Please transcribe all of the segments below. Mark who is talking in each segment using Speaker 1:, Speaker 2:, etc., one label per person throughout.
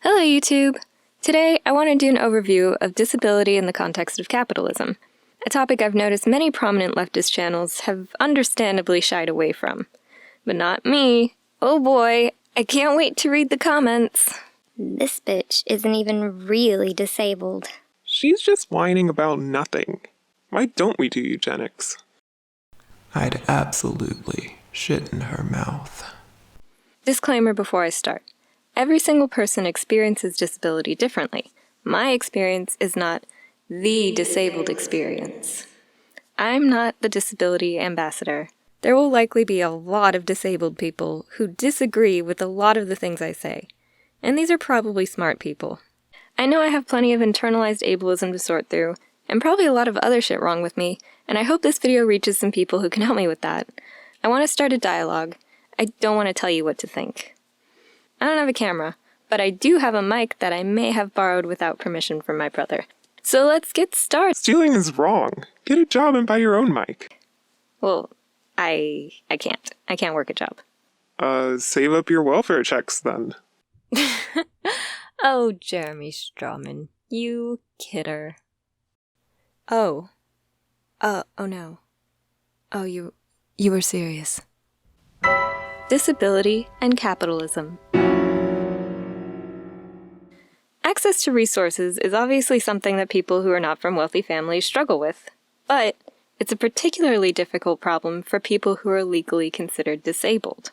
Speaker 1: Hello YouTube! Today I want to do an overview of disability in the context of capitalism, a topic I've noticed many prominent leftist channels have understandably shied away from. But not me. Oh boy, I can't wait to read the comments.
Speaker 2: This bitch isn't even really disabled.
Speaker 3: She's just whining about nothing. Why don't we do eugenics?
Speaker 4: I'd absolutely shit in her mouth.
Speaker 1: Disclaimer before I start. Every single person experiences disability differently. My experience is not the disabled experience. I'm not the disability ambassador. There will likely be a lot of disabled people who disagree with a lot of the things I say. And these are probably smart people. I know I have plenty of internalized ableism to sort through, and probably a lot of other shit wrong with me, and I hope this video reaches some people who can help me with that. I want to start a dialogue. I don't want to tell you what to think. I don't have a camera, but I do have a mic that I may have borrowed without permission from my brother. So let's get started.
Speaker 3: Stealing is wrong. Get a job and buy your own mic.
Speaker 1: Well, I can't. I can't work a job.
Speaker 3: Save up your welfare checks then.
Speaker 1: Oh, Jeremy Strawman, you kidder. Oh no. Oh, you were serious. Disability and capitalism. Access to resources is obviously something that people who are not from wealthy families struggle with, but it's a particularly difficult problem for people who are legally considered disabled.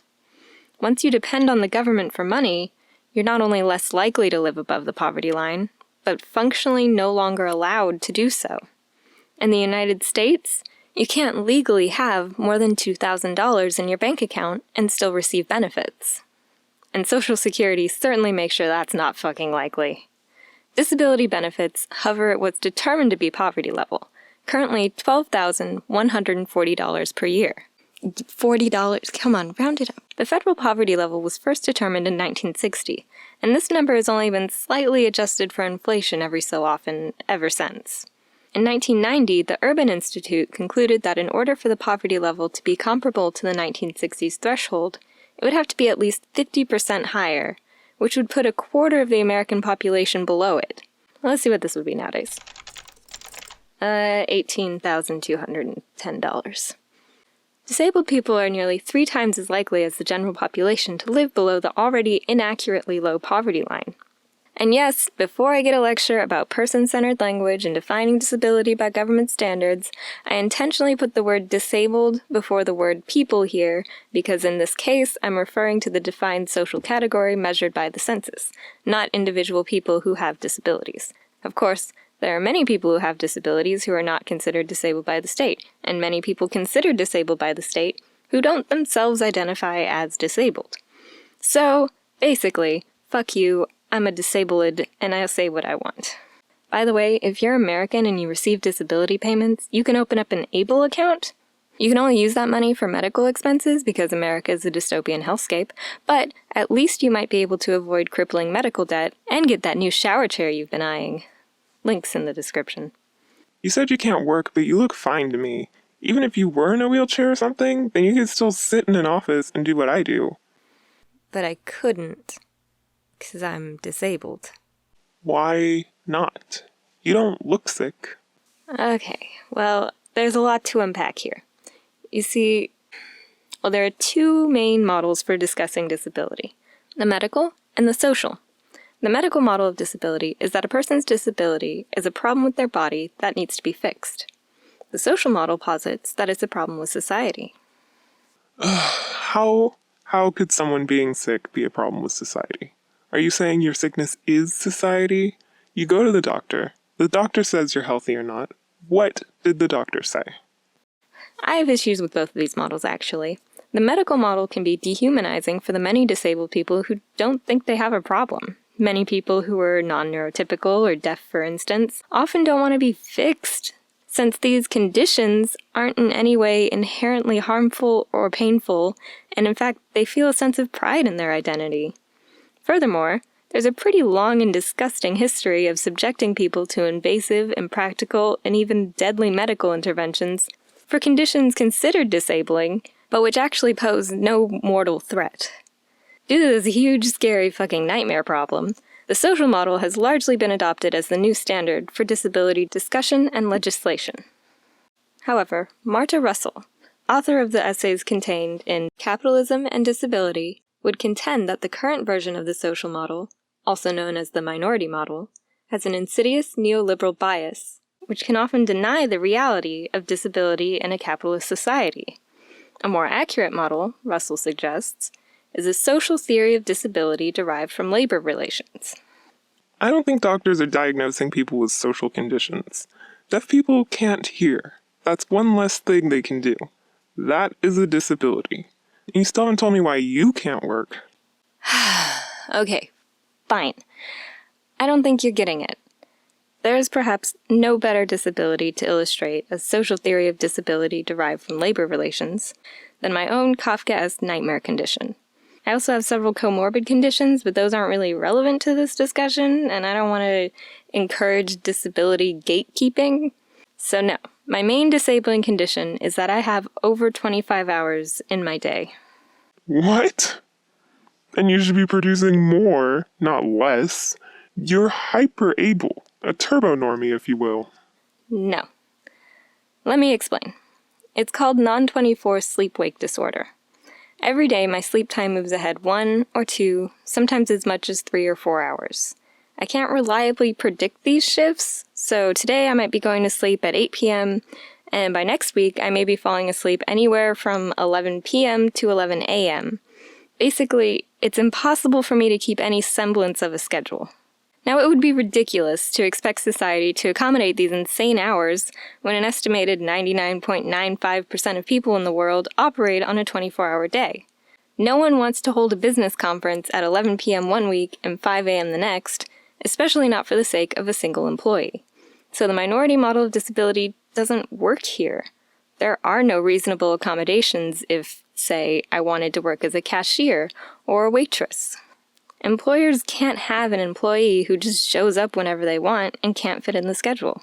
Speaker 1: Once you depend on the government for money, you're not only less likely to live above the poverty line, but functionally no longer allowed to do so. In the United States, you can't legally have more than $2,000 in your bank account and still receive benefits. And Social Security certainly makes sure that's not fucking likely. Disability benefits hover at what's determined to be poverty level, currently $12,140 per year. $40, come on, round it up. The federal poverty level was first determined in 1960, and this number has only been slightly adjusted for inflation every so often ever since. In 1990, the Urban Institute concluded that in order for the poverty level to be comparable to the 1960s threshold, it would have to be at least 50% higher, which would put a quarter of the American population below it. Let's see what this would be nowadays. $18,210. Disabled people are nearly 3 times as likely as the general population to live below the already inaccurately low poverty line. And yes, before I get a lecture about person-centered language and defining disability by government standards, I intentionally put the word disabled before the word people here, because in this case, I'm referring to the defined social category measured by the census, not individual people who have disabilities. Of course, there are many people who have disabilities who are not considered disabled by the state, and many people considered disabled by the state who don't themselves identify as disabled. So, basically, fuck you, I'm a disabled, and I'll say what I want. By the way, if you're American and you receive disability payments, you can open up an ABLE account. You can only use that money for medical expenses because America is a dystopian hellscape, but at least you might be able to avoid crippling medical debt and get that new shower chair you've been eyeing. Links in the description.
Speaker 3: You said you can't work, but you look fine to me. Even if you were in a wheelchair or something, then you could still sit in an office and do what I do.
Speaker 1: But I couldn't. 'Cause I'm disabled.
Speaker 3: Why not? You don't look sick.
Speaker 1: Okay, well, there's a lot to unpack here. You see, there are 2 main models for discussing disability, the medical and the social. The medical model of disability is that a person's disability is a problem with their body that needs to be fixed. The social model posits that it's a problem with society.
Speaker 3: How could someone being sick be a problem with society? Are you saying your sickness is society? You go to the doctor. The doctor says you're healthy or not. What did the doctor say?
Speaker 1: I have issues with both of these models, actually. The medical model can be dehumanizing for the many disabled people who don't think they have a problem. Many people who are non-neurotypical or deaf, for instance, often don't want to be fixed, since these conditions aren't in any way inherently harmful or painful, and in fact, they feel a sense of pride in their identity. Furthermore, there's a pretty long and disgusting history of subjecting people to invasive, impractical, and even deadly medical interventions for conditions considered disabling, but which actually pose no mortal threat. Due to this huge, scary fucking nightmare problem, The social model has largely been adopted as the new standard for disability discussion and legislation. However, Marta Russell, author of the essays contained in Capitalism and Disability, would contend that the current version of the social model, also known as the minority model, has an insidious neoliberal bias, which can often deny the reality of disability in a capitalist society. A more accurate model, Russell suggests, is a social theory of disability derived from labor relations.
Speaker 3: I don't think doctors are diagnosing people with social conditions. Deaf people can't hear. That's one less thing they can do. That is a disability. And you still haven't told me why you can't work.
Speaker 1: Okay, fine. I don't think you're getting it. There is perhaps no better disability to illustrate a social theory of disability derived from labor relations than my own Kafkaesque nightmare condition. I also have several comorbid conditions, but those aren't really relevant to this discussion, and I don't want to encourage disability gatekeeping. So no, my main disabling condition is that I have over 25 hours in my day.
Speaker 3: What? And you should be producing more, not less. You're hyper-able, a turbo-normie, if you will.
Speaker 1: No. Let me explain. It's called non-24 sleep-wake disorder. Every day, my sleep time moves ahead 1 or 2, sometimes as much as 3 or 4 hours. I can't reliably predict these shifts, so today I might be going to sleep at 8 p.m., and by next week I may be falling asleep anywhere from 11 p.m. to 11 a.m. Basically, it's impossible for me to keep any semblance of a schedule. Now, it would be ridiculous to expect society to accommodate these insane hours when an estimated 99.95% of people in the world operate on a 24-hour day. No one wants to hold a business conference at 11 p.m. one week and 5 a.m. the next, especially not for the sake of a single employee. So the minority model of disability doesn't work here. There are no reasonable accommodations if, say, I wanted to work as a cashier or a waitress. Employers can't have an employee who just shows up whenever they want and can't fit in the schedule.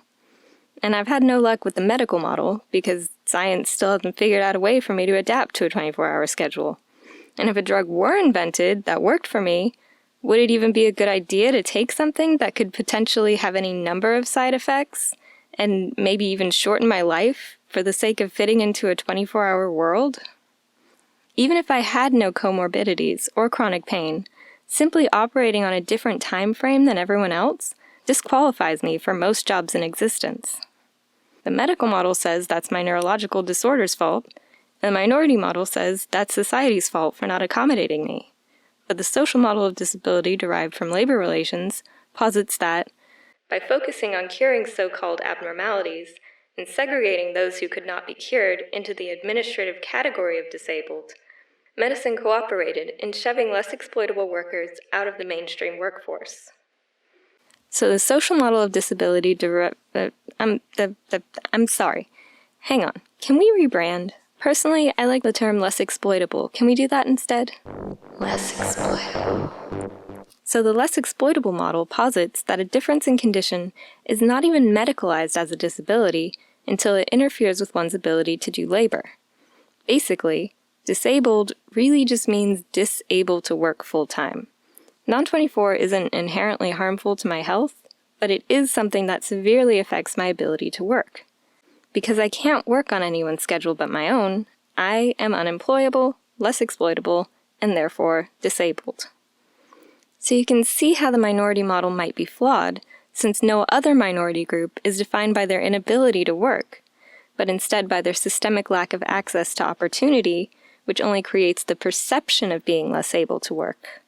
Speaker 1: And I've had no luck with the medical model because science still hasn't figured out a way for me to adapt to a 24-hour schedule. And if a drug were invented that worked for me, would it even be a good idea to take something that could potentially have any number of side effects and maybe even shorten my life for the sake of fitting into a 24-hour world? Even if I had no comorbidities or chronic pain, simply operating on a different time frame than everyone else disqualifies me for most jobs in existence. The medical model says that's my neurological disorder's fault, and the minority model says that's society's fault for not accommodating me. But the social model of disability derived from labor relations posits that, by focusing on curing so-called abnormalities and segregating those who could not be cured into the administrative category of disabled, medicine cooperated in shoving less exploitable workers out of the mainstream workforce. So the social model of disability I'm sorry. Hang on. Can we rebrand? Personally, I like the term less exploitable. Can we do that instead? Less exploitable. So the less exploitable model posits that a difference in condition is not even medicalized as a disability until it interferes with one's ability to do labor. Basically, disabled really just means disable to work full-time. Non-24 isn't inherently harmful to my health, but it is something that severely affects my ability to work. Because I can't work on anyone's schedule but my own, I am unemployable, less exploitable, and therefore disabled. So you can see how the minority model might be flawed, since no other minority group is defined by their inability to work, but instead by their systemic lack of access to opportunity, which only creates the perception of being less able to work.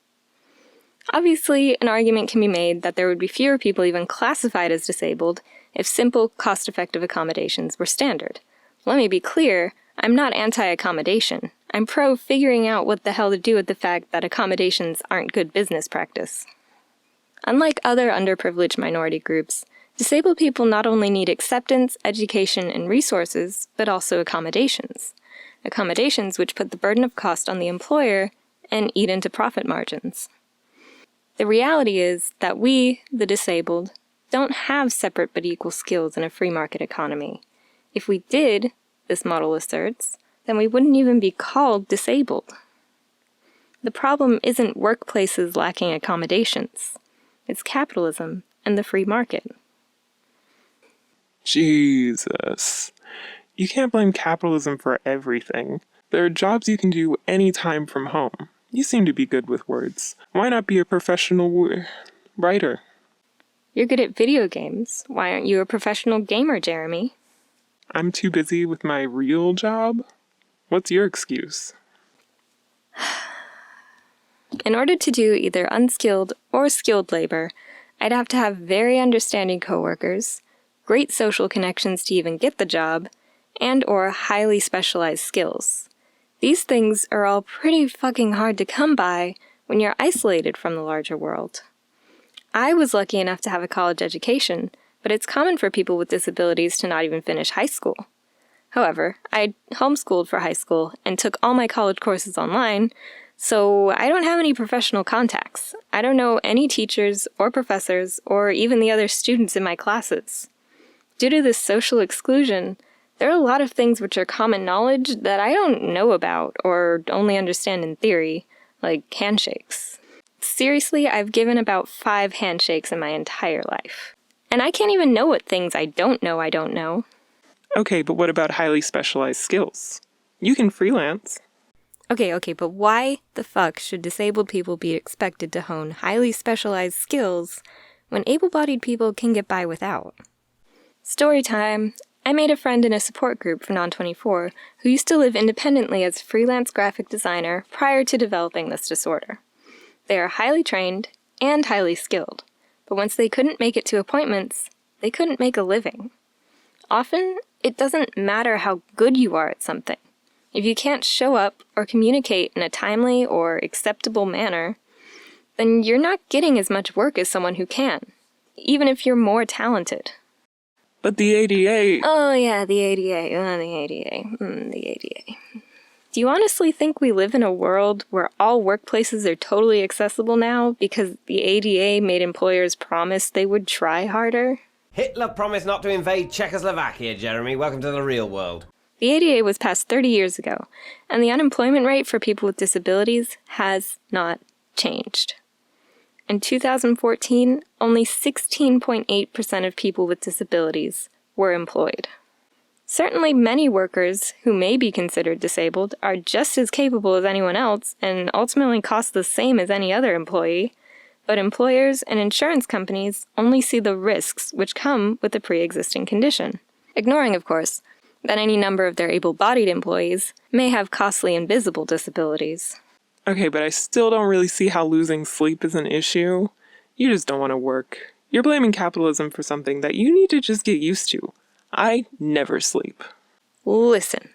Speaker 1: Obviously, an argument can be made that there would be fewer people even classified as disabled if simple, cost-effective accommodations were standard. Let me be clear, I'm not anti-accommodation. I'm pro figuring out what the hell to do with the fact that accommodations aren't good business practice. Unlike other underprivileged minority groups, disabled people not only need acceptance, education, and resources, but also accommodations. Accommodations which put the burden of cost on the employer and eat into profit margins. The reality is that we, the disabled, don't have separate but equal skills in a free market economy. If we did, this model asserts, then we wouldn't even be called disabled. The problem isn't workplaces lacking accommodations. It's capitalism and the free market.
Speaker 3: Jesus. You can't blame capitalism for everything. There are jobs you can do anytime from home. You seem to be good with words. Why not be a professional writer?
Speaker 1: You're good at video games. Why aren't you a professional gamer, Jeremy?
Speaker 3: I'm too busy with my real job? What's your excuse?
Speaker 1: In order to do either unskilled or skilled labor, I'd have to have very understanding coworkers, great social connections to even get the job, and or highly specialized skills. These things are all pretty fucking hard to come by when you're isolated from the larger world. I was lucky enough to have a college education, but it's common for people with disabilities to not even finish high school. However, I homeschooled for high school and took all my college courses online, so I don't have any professional contacts. I don't know any teachers or professors or even the other students in my classes. Due to this social exclusion, there are a lot of things which are common knowledge that I don't know about or only understand in theory, like handshakes. Seriously, I've given about 5 handshakes in my entire life. And I can't even know what things I don't know.
Speaker 3: Okay, but what about highly specialized skills? You can freelance.
Speaker 1: Okay, but why the fuck should disabled people be expected to hone highly specialized skills when able-bodied people can get by without? Story time. I made a friend in a support group for Non-24 who used to live independently as a freelance graphic designer prior to developing this disorder. They are highly trained and highly skilled, but once they couldn't make it to appointments, they couldn't make a living. Often, it doesn't matter how good you are at something. If you can't show up or communicate in a timely or acceptable manner, then you're not getting as much work as someone who can, even if you're more talented.
Speaker 3: But the ADA...
Speaker 1: Oh yeah, the ADA. Do you honestly think we live in a world where all workplaces are totally accessible now because the ADA made employers promise they would try harder?
Speaker 5: Hitler promised not to invade Czechoslovakia, Jeremy. Welcome to the real world.
Speaker 1: The ADA was passed 30 years ago, and the unemployment rate for people with disabilities has not changed. In 2014, only 16.8% of people with disabilities were employed. Certainly many workers who may be considered disabled are just as capable as anyone else and ultimately cost the same as any other employee, but employers and insurance companies only see the risks which come with the pre-existing condition, ignoring, of course, that any number of their able-bodied employees may have costly invisible disabilities.
Speaker 3: Okay, but I still don't really see how losing sleep is an issue. You just don't want to work. You're blaming capitalism for something that you need to just get used to. I never sleep.
Speaker 1: Listen.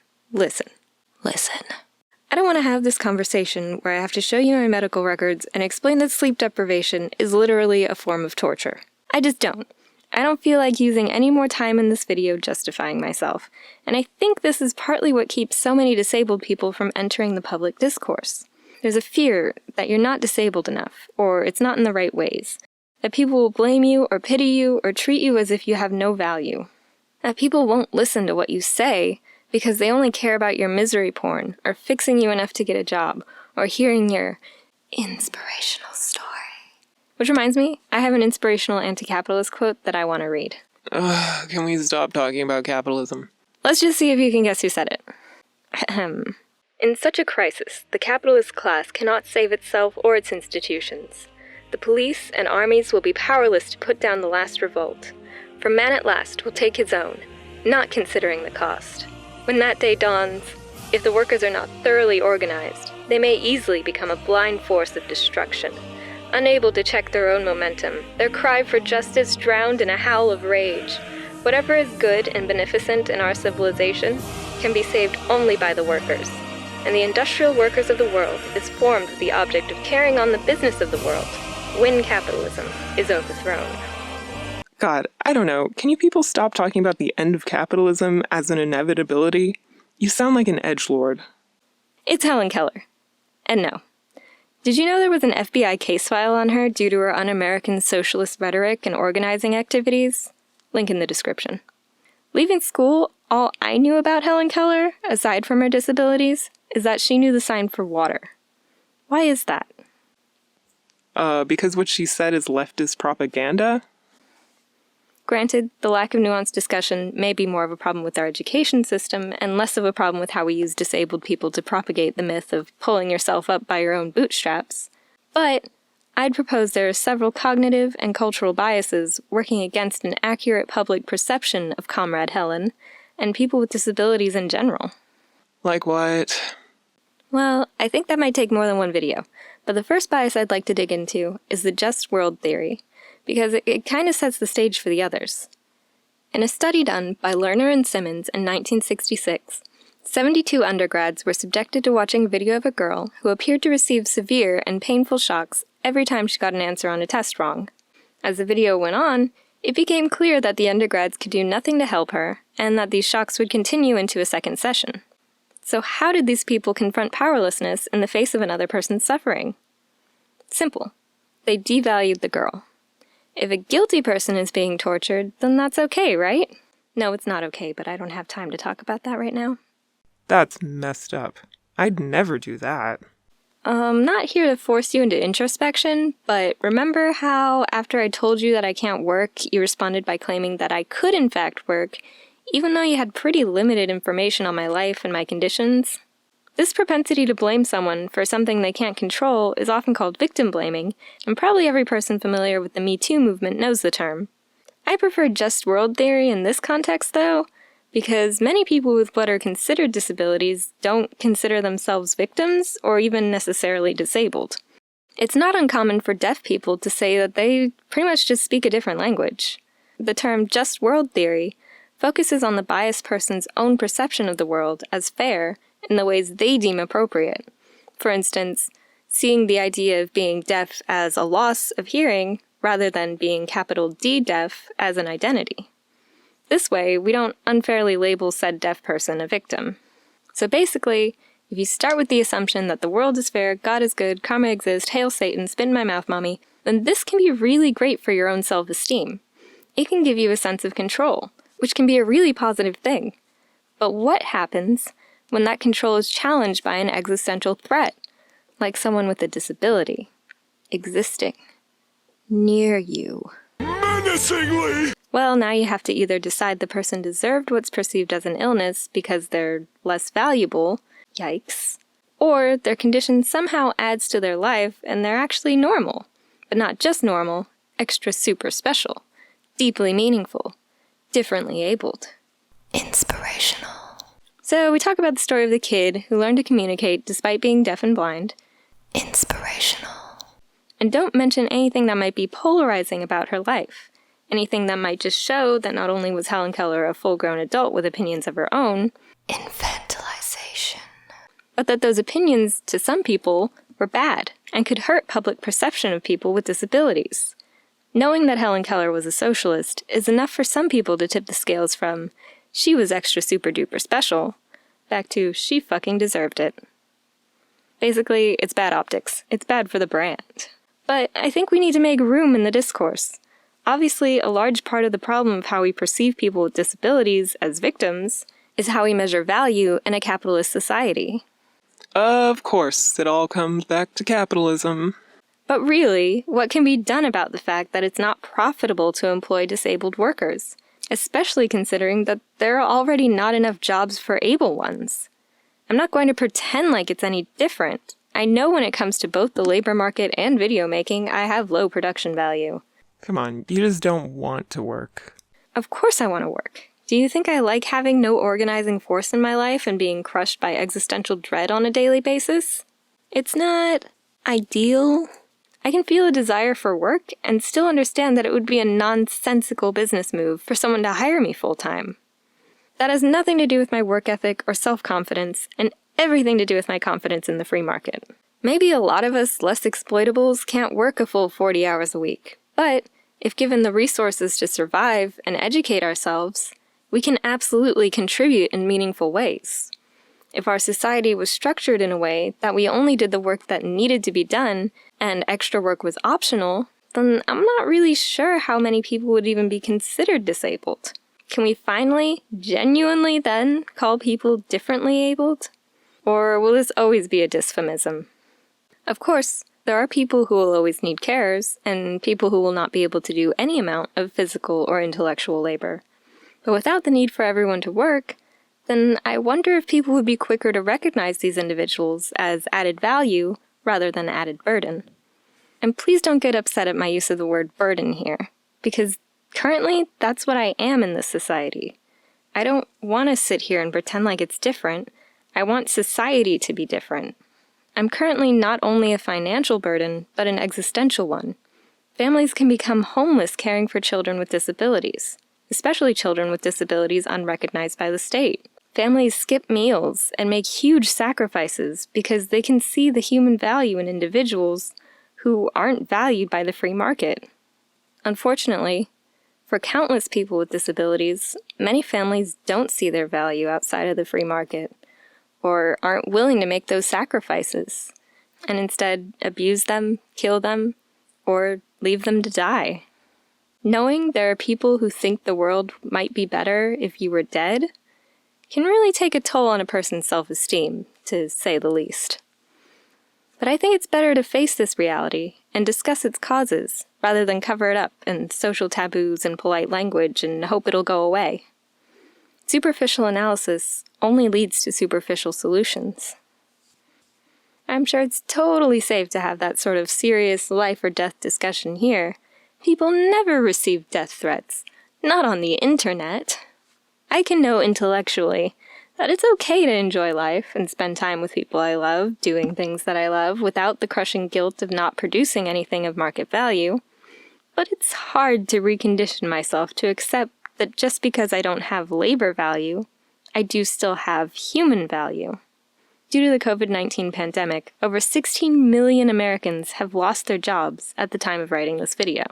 Speaker 1: I don't want to have this conversation where I have to show you my medical records and explain that sleep deprivation is literally a form of torture. I just don't. I don't feel like using any more time in this video justifying myself, and I think this is partly what keeps so many disabled people from entering the public discourse. There's a fear that you're not disabled enough, or it's not in the right ways, that people will blame you or pity you or treat you as if you have no value, that people won't listen to what you say because they only care about your misery porn, or fixing you enough to get a job, or hearing your inspirational story. Which reminds me, I have an inspirational anti-capitalist quote that I want to read.
Speaker 3: Can we stop talking about capitalism?
Speaker 1: Let's just see if you can guess who said it. Ahem. In such a crisis, the capitalist class cannot save itself or its institutions. The police and armies will be powerless to put down the last revolt. For man at last will take his own, not considering the cost. When that day dawns, if the workers are not thoroughly organized, they may easily become a blind force of destruction. Unable to check their own momentum, their cry for justice drowned in a howl of rage. Whatever is good and beneficent in our civilization can be saved only by the workers. And the industrial workers of the world is formed with the object of carrying on the business of the world when capitalism is overthrown.
Speaker 3: God, I don't know. Can you people stop talking about the end of capitalism as an inevitability? You sound like an edgelord.
Speaker 1: It's Helen Keller. And no. Did you know there was an FBI case file on her due to her un-American socialist rhetoric and organizing activities? Link in the description. Leaving school, all I knew about Helen Keller, aside from her disabilities, is that she knew the sign for water. Why is that?
Speaker 3: Because what she said is leftist propaganda?
Speaker 1: Granted, the lack of nuanced discussion may be more of a problem with our education system and less of a problem with how we use disabled people to propagate the myth of pulling yourself up by your own bootstraps. But I'd propose there are several cognitive and cultural biases working against an accurate public perception of Comrade Helen and people with disabilities in general.
Speaker 3: Like what?
Speaker 1: Well, I think that might take more than one video, but the first bias I'd like to dig into is the just world theory, because it kind of sets the stage for the others. In a study done by Lerner and Simmons in 1966, 72 undergrads were subjected to watching a video of a girl who appeared to receive severe and painful shocks every time she got an answer on a test wrong. As the video went on, it became clear that the undergrads could do nothing to help her, and that these shocks would continue into a second session. So how did these people confront powerlessness in the face of another person's suffering? Simple. They devalued the girl. If a guilty person is being tortured, then that's okay, right? No, it's not okay, but I don't have time to talk about that right now.
Speaker 3: That's messed up. I'd never do that.
Speaker 1: I'm not here to force you into introspection, but remember how, after I told you that I can't work, you responded by claiming that I could in fact work, even though you had pretty limited information on my life and my conditions? This propensity to blame someone for something they can't control is often called victim blaming, and probably every person familiar with the Me Too movement knows the term. I prefer just world theory in this context, though, because many people with what are considered disabilities don't consider themselves victims or even necessarily disabled. It's not uncommon for deaf people to say that they pretty much just speak a different language. The term just world theory focuses on the biased person's own perception of the world as fair in the ways they deem appropriate. For instance, seeing the idea of being deaf as a loss of hearing rather than being capital D deaf as an identity. This way, we don't unfairly label said deaf person a victim. So basically, if you start with the assumption that the world is fair, God is good, karma exists, hail Satan, spit in my mouth, mommy, then this can be really great for your own self-esteem. It can give you a sense of control, which can be a really positive thing. But what happens when that control is challenged by an existential threat, like someone with a disability, existing near you?
Speaker 3: Menacingly!
Speaker 1: Well, now you have to either decide the person deserved what's perceived as an illness because they're less valuable, yikes, or their condition somehow adds to their life and they're actually normal, but not just normal, extra super special, deeply meaningful, differently abled.
Speaker 2: Inspirational.
Speaker 1: So we talk about the story of the kid who learned to communicate despite being deaf and blind.
Speaker 2: Inspirational.
Speaker 1: And don't mention anything that might be polarizing about her life. Anything that might just show that not only was Helen Keller a full-grown adult with opinions of her own,
Speaker 2: Infantilization.
Speaker 1: but that those opinions, to some people, were bad and could hurt public perception of people with disabilities. Knowing that Helen Keller was a socialist is enough for some people to tip the scales from she was extra super duper special back to she fucking deserved it. Basically, it's bad optics. It's bad for the brand. But I think we need to make room in the discourse. Obviously, a large part of the problem of how we perceive people with disabilities as victims is how we measure value in a capitalist society.
Speaker 3: Of course, it all comes back to capitalism.
Speaker 1: But really, what can be done about the fact that it's not profitable to employ disabled workers, especially considering that there are already not enough jobs for able ones? I'm not going to pretend like it's any different. I know when it comes to both the labor market and video making, I have low production value.
Speaker 3: Come on, you just don't want to work.
Speaker 1: Of course I want to work. Do you think I like having no organizing force in my life and being crushed by existential dread on a daily basis? It's not ideal. I can feel a desire for work and still understand that it would be a nonsensical business move for someone to hire me full-time. That has nothing to do with my work ethic or self-confidence, and everything to do with my confidence in the free market. Maybe a lot of us less exploitables can't work a full 40 hours a week. But if given the resources to survive and educate ourselves, we can absolutely contribute in meaningful ways. If our society was structured in a way that we only did the work that needed to be done and extra work was optional, then I'm not really sure how many people would even be considered disabled. Can we finally, genuinely then, call people differently abled? Or will this always be a dysphemism? Of course, There are people who will always need carers, and people who will not be able to do any amount of physical or intellectual labor. But without the need for everyone to work, then I wonder if people would be quicker to recognize these individuals as added value rather than added burden. And please don't get upset at my use of the word burden here, because currently that's what I am in this society. I don't want to sit here and pretend like it's different. I want society to be different. I'm currently not only a financial burden, but an existential one. Families can become homeless caring for children with disabilities, especially children with disabilities unrecognized by the state. Families skip meals and make huge sacrifices because they can see the human value in individuals who aren't valued by the free market. Unfortunately, for countless people with disabilities, many families don't see their value outside of the free market, or aren't willing to make those sacrifices, and instead abuse them, kill them, or leave them to die. Knowing there are people who think the world might be better if you were dead can really take a toll on a person's self-esteem, to say the least. But I think it's better to face this reality and discuss its causes, rather than cover it up in social taboos and polite language and hope it'll go away. Superficial analysis only leads to superficial solutions. I'm sure it's totally safe to have that sort of serious life or death discussion here. People never receive death threats, not on the internet. I can know intellectually that it's okay to enjoy life and spend time with people I love, doing things that I love, without the crushing guilt of not producing anything of market value. But it's hard to recondition myself to accept that just because I don't have labor value, I do still have human value. Due to the COVID-19 pandemic, over 16 million Americans have lost their jobs at the time of writing this video.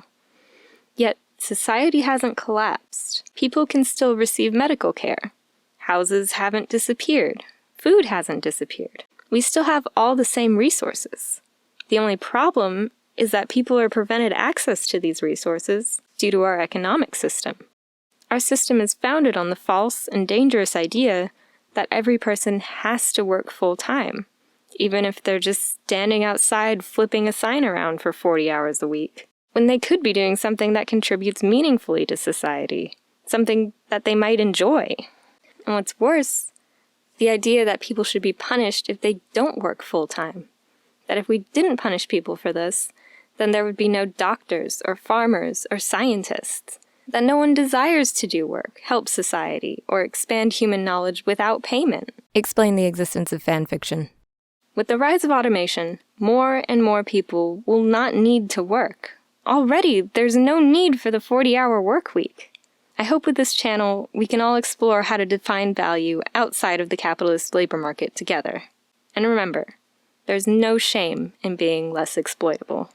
Speaker 1: Yet, society hasn't collapsed. People can still receive medical care. Houses haven't disappeared. Food hasn't disappeared. We still have all the same resources. The only problem is that people are prevented access to these resources due to our economic system. Our system is founded on the false and dangerous idea that every person has to work full-time, even if they're just standing outside flipping a sign around for 40 hours a week, when they could be doing something that contributes meaningfully to society, something that they might enjoy. And what's worse, the idea that people should be punished if they don't work full-time. That if we didn't punish people for this, then there would be no doctors or farmers or scientists. That no one desires to do work, help society, or expand human knowledge without payment. Explain the existence of fan fiction. With the rise of automation, more and more people will not need to work. Already, there's no need for the 40-hour work week. I hope with this channel, we can all explore how to define value outside of the capitalist labor market together. And remember, there's no shame in being less exploitable.